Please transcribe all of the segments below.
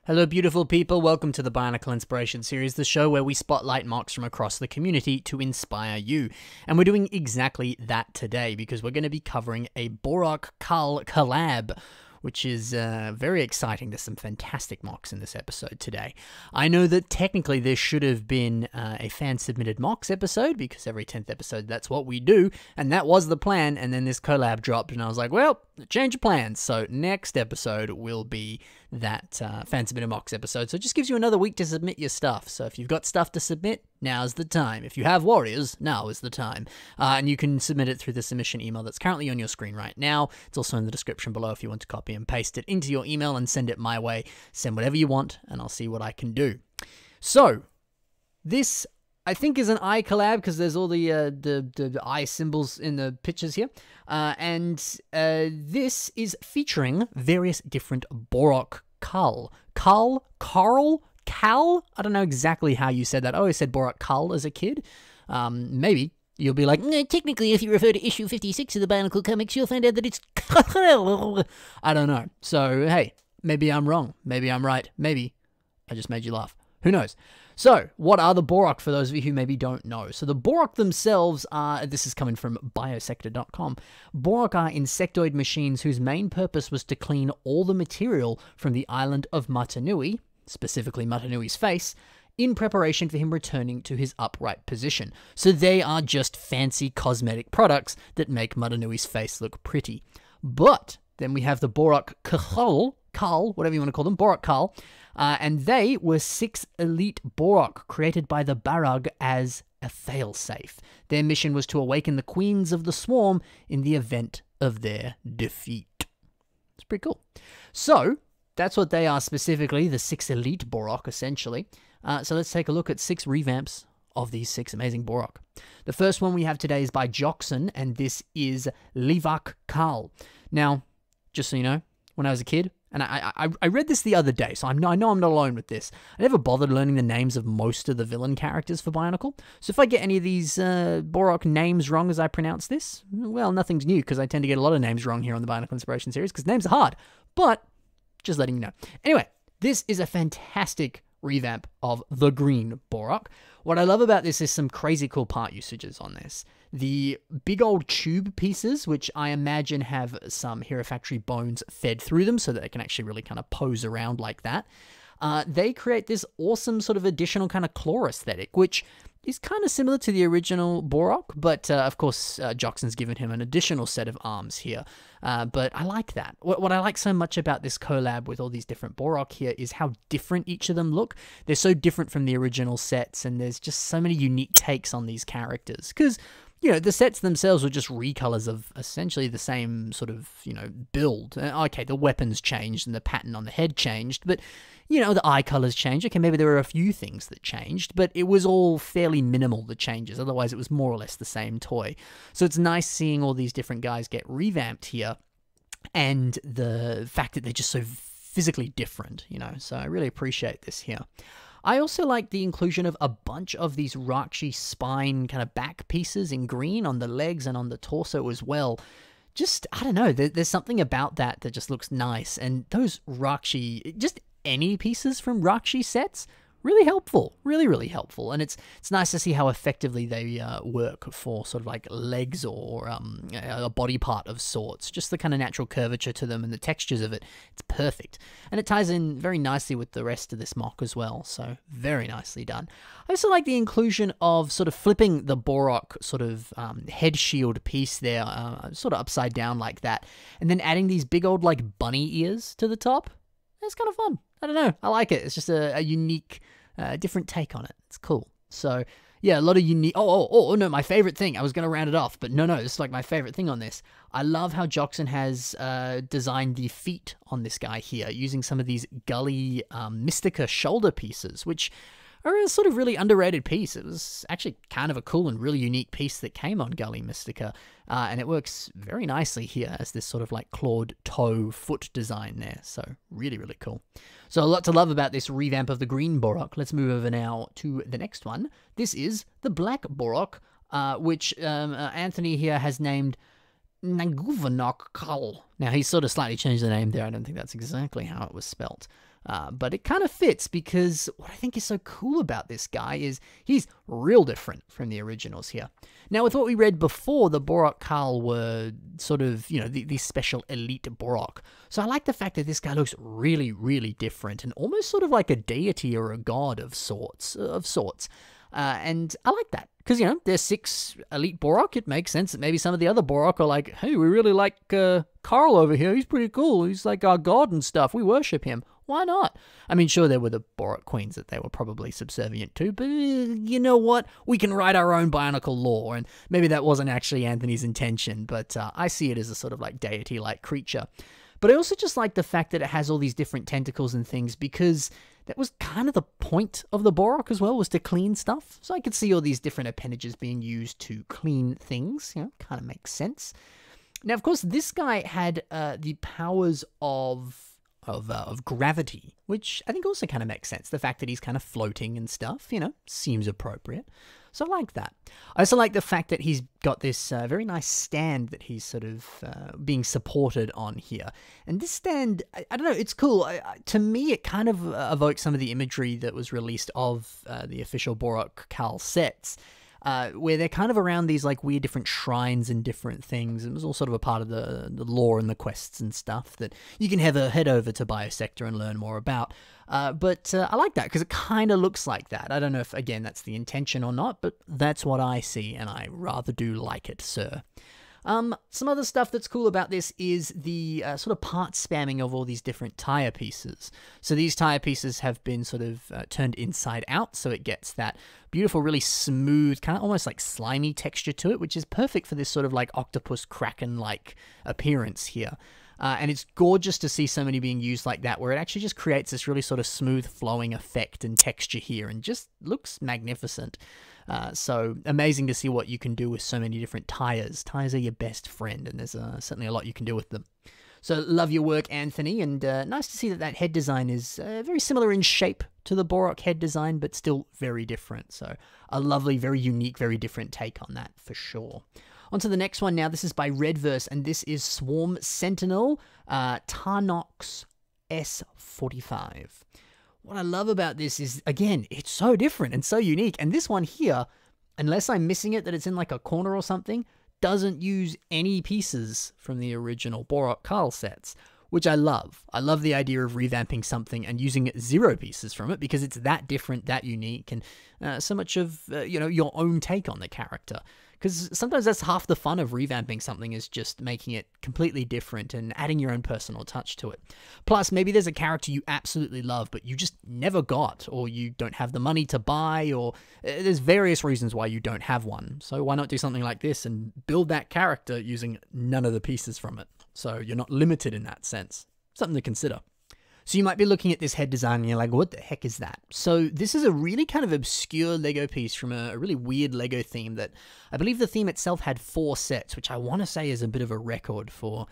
Hello beautiful people, welcome to the Bionicle Inspiration Series, the show where we spotlight MOCs from across the community to inspire you. And we're doing exactly that today, because we're going to be covering a Bohrok Kal collab, which is very exciting. There's some fantastic MOCs in this episode today. I know that technically there should have been a fan-submitted MOCs episode, because every 10th episode that's what we do, and that was the plan, and then this collab dropped, and I was like, well, change of plans. So next episode will be that fan-submitted MOCs episode, so it just gives you another week to submit your stuff. So if you've got stuff to submit, now's the time. If you have warriors, now is the time. And you can submit it through the submission email that's currently on your screen right now. It's also in the description below if you want to copy and paste it into your email and send it my way. Send whatever you want, and I'll see what I can do. So, this, I think, is an eye collab, because there's all the eye symbols in the pictures here. This is featuring various different Bohrok Kal. Cal? I don't know exactly how you said that. I always said Bohrok Kal as a kid. Maybe you'll be like, no, technically, if you refer to issue 56 of the Bionicle comics, you'll find out that it's I don't know. So, hey, maybe I'm wrong. Maybe I'm right. Maybe I just made you laugh. Who knows? So, what are the Bohrok, for those of you who maybe don't know? So, the Bohrok themselves are, this is coming from biosector.com, Bohrok are insectoid machines whose main purpose was to clean all the material from the island of Matanui, specifically Matanui's face, in preparation for him returning to his upright position. So, they are just fancy cosmetic products that make Matanui's face look pretty. But, then we have the Bohrok Kal, whatever you want to call them, Bohrok Kal, and they were 6 elite Bohrok created by the Barag as a failsafe. Their mission was to awaken the queens of the swarm in the event of their defeat. It's pretty cool. So, that's what they are specifically, the 6 elite Bohrok, essentially. So let's take a look at 6 revamps of these 6 amazing Bohrok. The first one we have today is by Joxon, and this is Bohrok Kal. Now, just so you know, when I was a kid, and I read this the other day, so I know I'm not alone with this. I never bothered learning the names of most of the villain characters for Bionicle, so if I get any of these Bohrok names wrong as I pronounce this, well, nothing's new, because I tend to get a lot of names wrong here on the Bionicle Inspiration Series, because names are hard, but just letting you know. Anyway, this is a fantastic revamp of the green Bohrok. What I love about this is some crazy cool part usages on this. The big old tube pieces, which I imagine have some Hero Factory bones fed through them so that they can actually really kind of pose around like that. They create this awesome sort of additional kind of claw aesthetic, which is kind of similar to the original Bohrok, but of course Joxon's given him an additional set of arms here. But I like that. What I like so much about this collab with all these different Bohrok here is how different each of them look. They're so different from the original sets, and there's just so many unique takes on these characters. Because, you know, the sets themselves were just recolors of essentially the same sort of, you know, build. Okay, the weapons changed and the pattern on the head changed, but, you know, the eye colors changed. Okay, maybe there were a few things that changed, but it was all fairly minimal, the changes. Otherwise, it was more or less the same toy. So it's nice seeing all these different guys get revamped here, and the fact that they're just so physically different, you know. So I really appreciate this here. I also like the inclusion of a bunch of these Rakshi spine kind of back pieces in green on the legs and on the torso as well. Just, I don't know, there's something about that that just looks nice. And those Rakshi, just any pieces from Rakshi sets, really helpful, really helpful. And it's nice to see how effectively they work for sort of like legs or a body part of sorts. Just the kind of natural curvature to them and the textures of it, it's perfect. And it ties in very nicely with the rest of this MOC as well, so very nicely done. I also like the inclusion of sort of flipping the Bohrok sort of head shield piece there, sort of upside down like that, and then adding these big old like bunny ears to the top. It's kind of fun. I don't know. I like it. It's just a unique, different take on it. It's cool. So, yeah, a lot of unique... Oh, no, my favorite thing. I was going to round it off, but no, this is like my favorite thing on this. I love how Joxon has designed the feet on this guy here, using some of these Galil Mystica shoulder pieces, which are a sort of really underrated piece. It was actually kind of a cool and really unique piece that came on Galil Mystica, and it works very nicely here as this sort of like clawed toe foot design there. So really cool. So a lot to love about this revamp of the green Bohrok. Let's move over now to the next one. This is the black Bohrok, which Anthony here has named Bohrok Kal. Now, he's sort of slightly changed the name there. I don't think that's exactly how it was spelt. But it kind of fits because what I think is so cool about this guy is he's real different from the originals here. Now, with what we read before, the Bohrok Kal were sort of, you know, the special elite Bohrok. So I like the fact that this guy looks really, really different and almost sort of like a deity or a god of sorts. And I like that because, you know, there's 6 elite Bohrok. It makes sense that maybe some of the other Bohrok are like, hey, we really like Karl over here. He's pretty cool. He's like our god and stuff. We worship him. Why not? I mean, sure, there were the Bohrok queens that they were probably subservient to, but you know what? We can write our own Bionicle lore, and maybe that wasn't actually Anthony's intention, but I see it as a sort of like deity-like creature. But I also just like the fact that it has all these different tentacles and things because that was kind of the point of the Bohrok as well, was to clean stuff. So I could see all these different appendages being used to clean things, you know, kind of makes sense. Now, of course, this guy had the powers of gravity, which I think also kind of makes sense. The fact that he's kind of floating and stuff, you know, seems appropriate. So I like that. I also like the fact that he's got this very nice stand that he's sort of being supported on here. And this stand, I don't know, it's cool. To me, it kind of evokes some of the imagery that was released of the official Bohrok Kal sets. Where they're kind of around these like weird different shrines and different things. It was all sort of a part of the lore and the quests and stuff that you can head over to Biosector and learn more about. But I like that because it kind of looks like that. I don't know if, again, that's the intention or not, but that's what I see, and I rather do like it, sir. Some other stuff that's cool about this is the sort of part spamming of all these different tire pieces. So these tire pieces have been sort of turned inside out, so it gets that beautiful, really smooth, kind of almost like slimy texture to it, which is perfect for this sort of like octopus kraken-like appearance here. And it's gorgeous to see so many being used like that, where it actually just creates this really sort of smooth flowing effect and texture here, and just looks magnificent. So amazing to see what you can do with so many different tires. Tires are your best friend, and there's certainly a lot you can do with them. So love your work, Anthony, and nice to see that that head design is very similar in shape to the Bohrok head design, but still very different. So a lovely, very unique, very different take on that for sure. On to the next one now. This is by Redverse, and this is Swarm Sentinel Tarnox S45. What I love about this is, again, it's so different and so unique. And this one here, unless I'm missing it, that it's in like a corner or something, doesn't use any pieces from the original Bohrok Kal sets, which I love. I love the idea of revamping something and using 0 pieces from it because it's that different, that unique, and so much of, you know, your own take on the character. Because sometimes that's half the fun of revamping something, is just making it completely different and adding your own personal touch to it. Plus, maybe there's a character you absolutely love, but you just never got, or you don't have the money to buy, or there's various reasons why you don't have one. So why not do something like this and build that character using none of the pieces from it? So you're not limited in that sense. Something to consider. So you might be looking at this head design and you're like, what the heck is that? So this is a really kind of obscure Lego piece from a really weird Lego theme that I believe the theme itself had 4 sets, which I want to say is a bit of a record for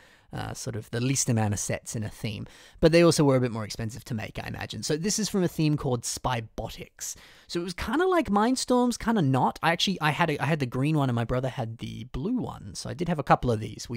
sort of the least amount of sets in a theme. But they also were a bit more expensive to make, I imagine. So this is from a theme called Spybotics. So it was kind of like Mindstorms, kind of not. I had the green one and my brother had the blue one. So I did have a couple of these.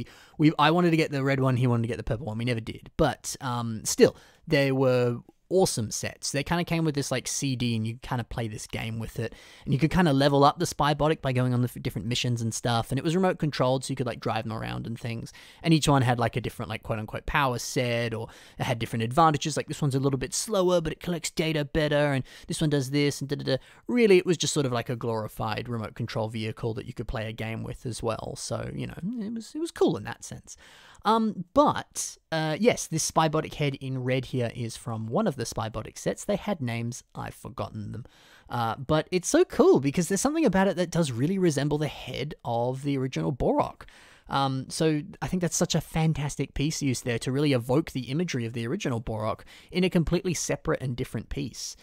I wanted to get the red one, he wanted to get the purple one. We never did. But still, they were awesome sets. They kind of came with this like CD, and you kind of play this game with it, and you could kind of level up the Spybotic by going on the different missions and stuff, and it was remote controlled, so you could like drive them around and things, and each one had like a different like quote unquote power set, or it had different advantages, like this one's a little bit slower but it collects data better, and this one does this, and da-da-da. Really, it was just sort of like a glorified remote control vehicle that you could play a game with as well. So, you know, it was cool in that sense. Yes, this Spybotic head in red here is from one of the Spybotic sets. They had names, I've forgotten them. But it's so cool because there's something about it that does really resemble the head of the original Bohrok. So I think that's such a fantastic piece use there to really evoke the imagery of the original Bohrok in a completely separate and different piece.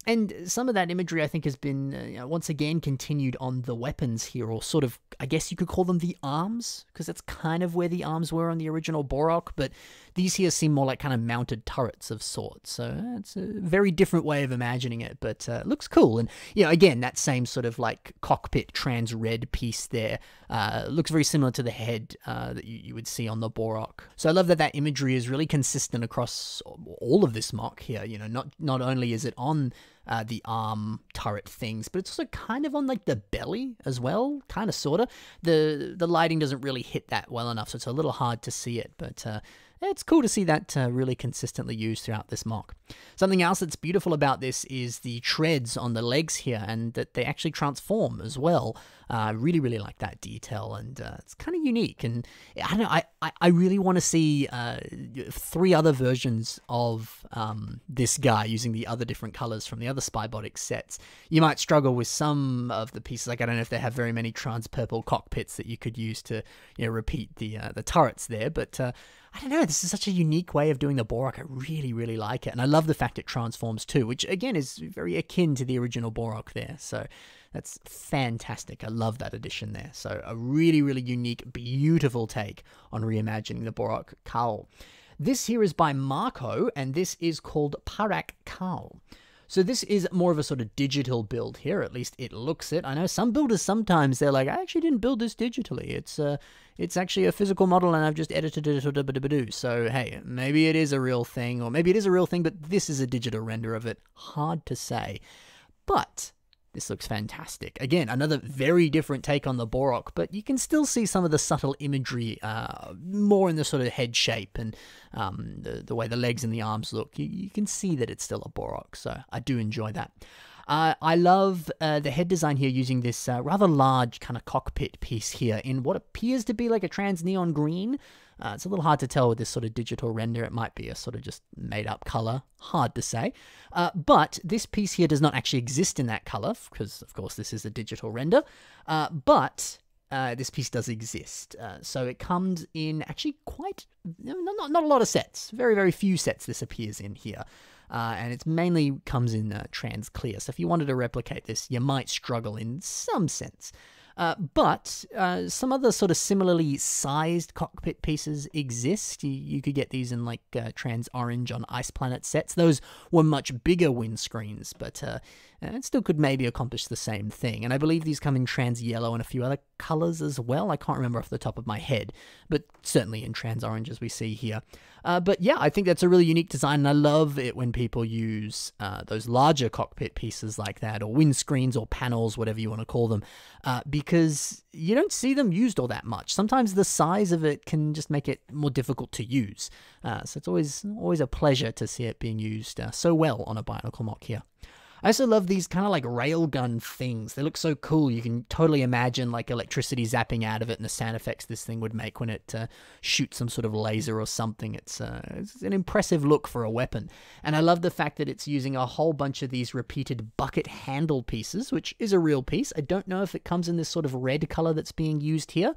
And some of that imagery, I think, has been once again continued on the weapons here, or sort of, I guess you could call them the arms, because that's kind of where the arms were on the original Bohrok, but these here seem more like kind of mounted turrets of sorts. So it's a very different way of imagining it, but it looks cool. And, again, that same sort of like cockpit trans red piece there looks very similar to the head that you would see on the Bohrok. So I love that that imagery is really consistent across all of this mock here. Not only is it on the arm turret things, but it's also kind of on like the belly as well, kind of, sort of. The lighting doesn't really hit that well enough, so it's a little hard to see it, but it's cool to see that really consistently used throughout this mock. Something else that's beautiful about this is the treads on the legs here, and that they actually transform as well. I really, really like that detail, and it's kind of unique. And I don't know, I really want to see 3 other versions of this guy using the other different colors from the other Spybotics sets. You might struggle with some of the pieces, like I don't know if they have very many trans-purple cockpits that you could use to repeat the turrets there, but I don't know, this is such a unique way of doing the Bohrok. I really, really like it. And I love the fact it transforms too, which again is very akin to the original Bohrok there. So that's fantastic. I love that addition there. So a really, really unique, beautiful take on reimagining the Bohrok Kal. This here is by Marco, and this is called Parakkal. So this is more of a sort of digital build here, at least it looks it. I know some builders sometimes they're like, I actually didn't build this digitally. It's actually a physical model and I've just edited it. So hey, maybe it is a real thing, or maybe it is a real thing, but this is a digital render of it. Hard to say. But this looks fantastic. Again, another very different take on the Bohrok, but you can still see some of the subtle imagery, more in the sort of head shape and the way the legs and the arms look. You can see that it's still a Bohrok, so I do enjoy that. I love the head design here using this rather large kind of cockpit piece here in what appears to be like a trans neon green. It's a little hard to tell with this sort of digital render. It might be a sort of just made up color. Hard to say. But this piece here does not actually exist in that color because, of course, this is a digital render. But this piece does exist. So it comes in actually quite, not a lot of sets. Very, very few sets this appears in here. And it mainly comes in trans clear. So if you wanted to replicate this, you might struggle in some sense. But some other sort of similarly sized cockpit pieces exist. You could get these in like trans orange on Ice Planet sets. Those were much bigger windscreens, but it still could maybe accomplish the same thing. And I believe these come in trans yellow and a few other colors as well. I can't remember off the top of my head, but certainly in trans orange as we see here. But yeah, I think that's a really unique design, and I love it when people use those larger cockpit pieces like that, or windscreens or panels, whatever you want to call them, because you don't see them used all that much. Sometimes the size of it can just make it more difficult to use. So it's always a pleasure to see it being used so well on a Bionicle mock here. I also love these kind of like railgun things. They look so cool. You can totally imagine like electricity zapping out of it and the sound effects this thing would make when it shoots some sort of laser or something. It's an impressive look for a weapon. And I love the fact that it's using a whole bunch of these repeated bucket handle pieces, which is a real piece. I don't know if it comes in this sort of red color that's being used here.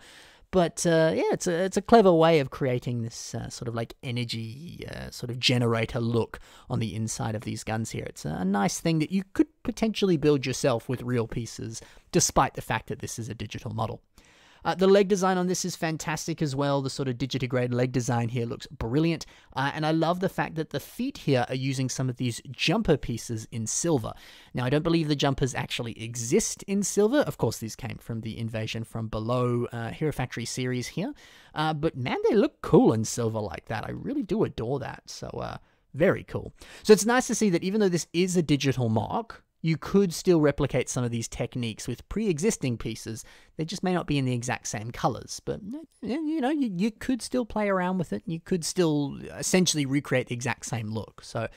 But yeah, it's a clever way of creating this sort of like energy sort of generator look on the inside of these guns here. It's a nice thing that you could potentially build yourself with real pieces, despite the fact that this is a digital model. The leg design on this is fantastic as well. The sort of digitigrade leg design here looks brilliant. And I love the fact that the feet here are using some of these jumper pieces in silver. Now, I don't believe the jumpers actually exist in silver. Of course, these came from the Invasion from Below Hero Factory series here. But man, they look cool in silver like that. I really do adore that. So very cool. So it's nice to see that even though this is a digital mock, you could still replicate some of these techniques with pre-existing pieces. They just may not be in the exact same colors, but you know, you could still play around with it. You could still essentially recreate the exact same look. So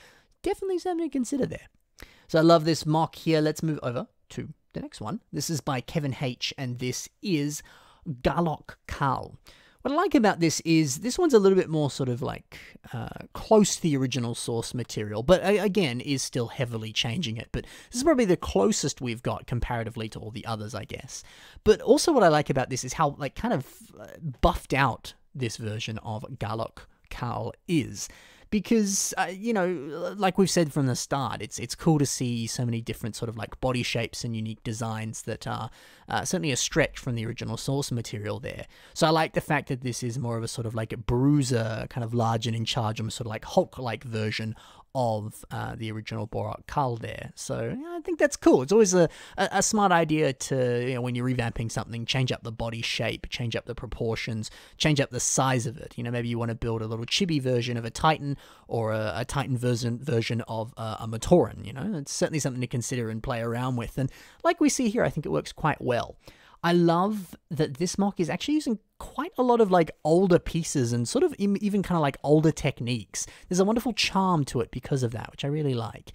definitely something to consider there. So I love this mock here. Let's move over to the next one. This is by Kevin H, and this is Bohrok Kal. What I like about this is this one's a little bit more sort of like close to the original source material, but again is still heavily changing it. But this is probably the closest we've got comparatively to all the others, I guess. But also what I like about this is how like kind of buffed out this version of Bohrok Kal is. because, you know, like we've said from the start, it's cool to see so many different sort of like body shapes and unique designs that are certainly a stretch from the original source material there. So I like the fact that this is more of a sort of like a bruiser, kind of large and in charge, almost sort of like Hulk-like version of the original Bohrok Kal there. So yeah, I think that's cool. It's always a smart idea to, you know, when you're revamping something, change up the body shape, change up the proportions, change up the size of it. You know, maybe you want to build a little chibi version of a Titan, or a Titan version of a Matoran. You know, it's certainly something to consider and play around with. And like we see here, I think it works quite well. I love that this MOC is actually using quite a lot of like older pieces and sort of even kind of like older techniques. There's a wonderful charm to it because of that, which I really like.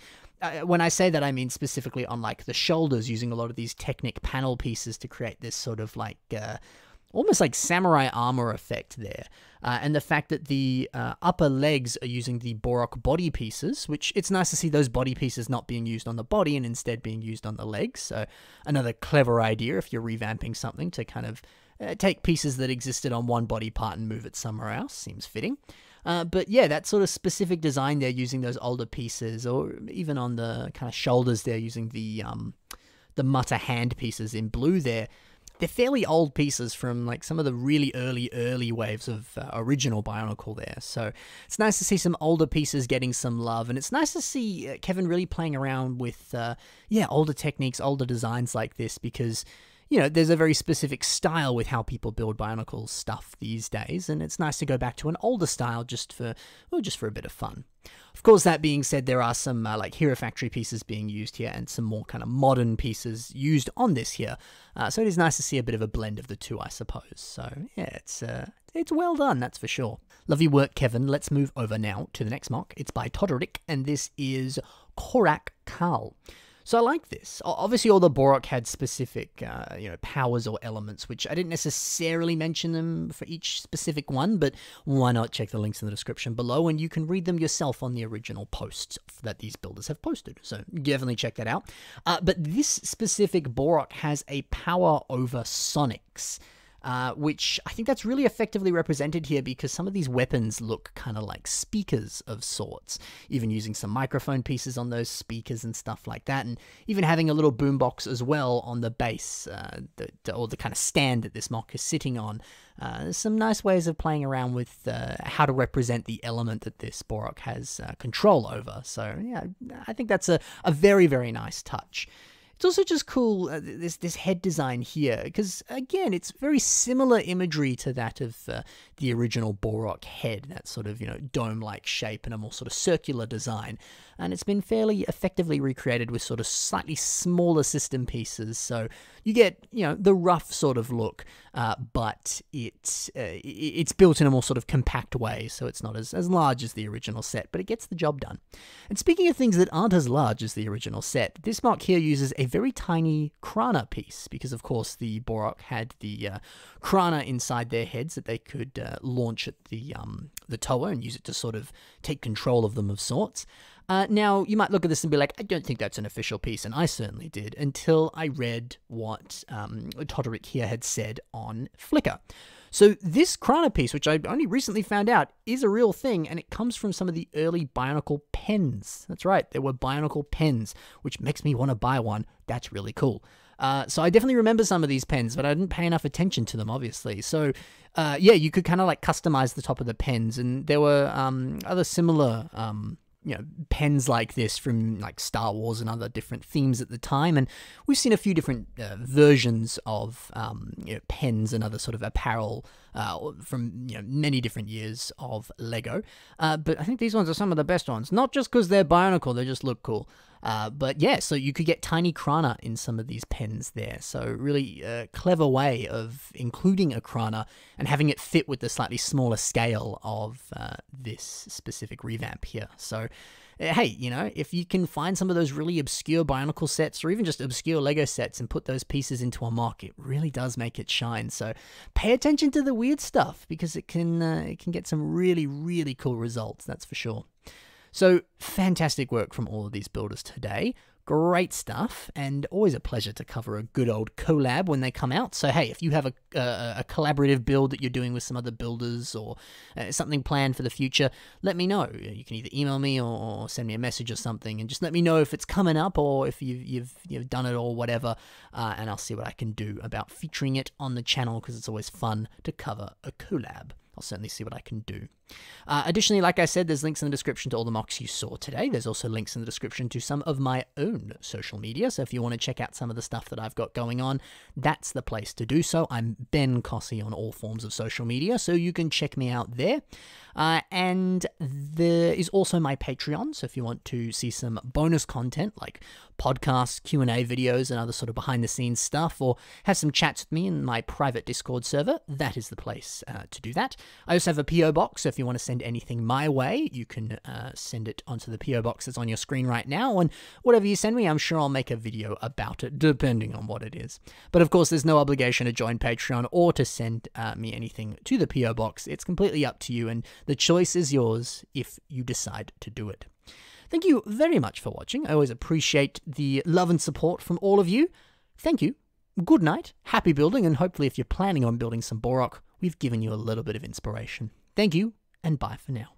When I say that, I mean specifically on like the shoulders, using a lot of these Technic panel pieces to create this sort of like almost like samurai armor effect there. And the fact that the upper legs are using the Bohrok body pieces, which it's nice to see those body pieces not being used on the body and instead being used on the legs. So another clever idea if you're revamping something to kind of take pieces that existed on one body part and move it somewhere else. Seems fitting. But yeah, that sort of specific design there using those older pieces, or even on the kind of shoulders there using the Mutter hand pieces in blue there. They're fairly old pieces from like some of the really early waves of original Bionicle there. So it's nice to see some older pieces getting some love, and it's nice to see Kevin really playing around with yeah, older techniques, older designs like this, because you know, there's a very specific style with how people build Bionicle stuff these days, and it's nice to go back to an older style just for a bit of fun. Of course, that being said, there are some like Hero Factory pieces being used here and some more kind of modern pieces used on this here. So it is nice to see a bit of a blend of the two, I suppose. So yeah, it's well done, that's for sure. Lovely work, Kevin. Let's move over now to the next MOC. It's by Todoric, and this is Korakkal. So I like this. Obviously, all the Bohrok had specific, you know, powers or elements, which I didn't necessarily mention them for each specific one, but why not check the links in the description below, and you can read them yourself on the original posts that these builders have posted. So definitely check that out. But this specific Bohrok has a power over sonics. Which I think that's really effectively represented here, because some of these weapons look kind of like speakers of sorts, even using some microphone pieces on those speakers and stuff like that, and even having a little boombox as well on the base, or the kind of stand that this MOC is sitting on. There's some nice ways of playing around with how to represent the element that this Bohrok has control over. So yeah, I think that's a very, very nice touch. It's also just cool, this head design here, because, again, it's very similar imagery to that of the original Bohrok head, that sort of, you know, dome-like shape and a more sort of circular design. And it's been fairly effectively recreated with sort of slightly smaller system pieces, so you get, you know, the rough sort of look, but it's built in a more sort of compact way, so it's not as large as the original set, but it gets the job done. And speaking of things that aren't as large as the original set, this MOC here uses a very tiny Krana piece, because of course the Bohrok had the Krana inside their heads that they could launch at the Toa and use it to sort of take control of them of sorts. Now, you might look at this and be like, I don't think that's an official piece, and I certainly did, until I read what Todoric here had said on Flickr. So this Krana piece, which I only recently found out, is a real thing, and it comes from some of the early Bionicle pens. That's right, there were Bionicle pens, which makes me want to buy one. That's really cool. So I definitely remember some of these pens, but I didn't pay enough attention to them, obviously. So yeah, you could kind of like customize the top of the pens, and there were other similar you know, pens like this from like Star Wars and other different themes at the time, and we've seen a few different versions of you know, pens and other sort of apparel from, you know, many different years of Lego, but I think these ones are some of the best ones, not just because they're Bionicle, they just look cool. But yeah, so you could get tiny Krana in some of these pens there. So really clever way of including a Krana and having it fit with the slightly smaller scale of this specific revamp here. So hey, you know, if you can find some of those really obscure Bionicle sets or even just obscure Lego sets and put those pieces into a MOC, it really does make it shine. So pay attention to the weird stuff, because it can get some really, really cool results, that's for sure. So fantastic work from all of these builders today. Great stuff, and always a pleasure to cover a good old collab when they come out. So hey, if you have a collaborative build that you're doing with some other builders, or something planned for the future, let me know. You can either email me or send me a message or something, and just let me know if it's coming up or if you've done it or whatever, and I'll see what I can do about featuring it on the channel, because it's always fun to cover a collab. I'll certainly see what I can do. Additionally, like I said, there's links in the description to all the MOCs you saw today. There's also links in the description to some of my own social media, so if you want to check out some of the stuff that I've got going on, that's the place to do so. I'm Ben Cossy on all forms of social media, so you can check me out there. And there is also my Patreon, so if you want to see some bonus content like podcasts, Q&A videos, and other sort of behind-the-scenes stuff, or have some chats with me in my private Discord server, that is the place to do that. I also have a PO box, so if you want to send anything my way, you can send it onto the PO box that's on your screen right now, and whatever you send me, I'm sure I'll make a video about it, depending on what it is. But of course, there's no obligation to join Patreon or to send me anything to the PO box. It's completely up to you, and the choice is yours if you decide to do it. Thank you very much for watching. I always appreciate the love and support from all of you. Thank you. Good night. Happy building, and hopefully if you're planning on building some Bohrok, we've given you a little bit of inspiration. Thank you, and bye for now.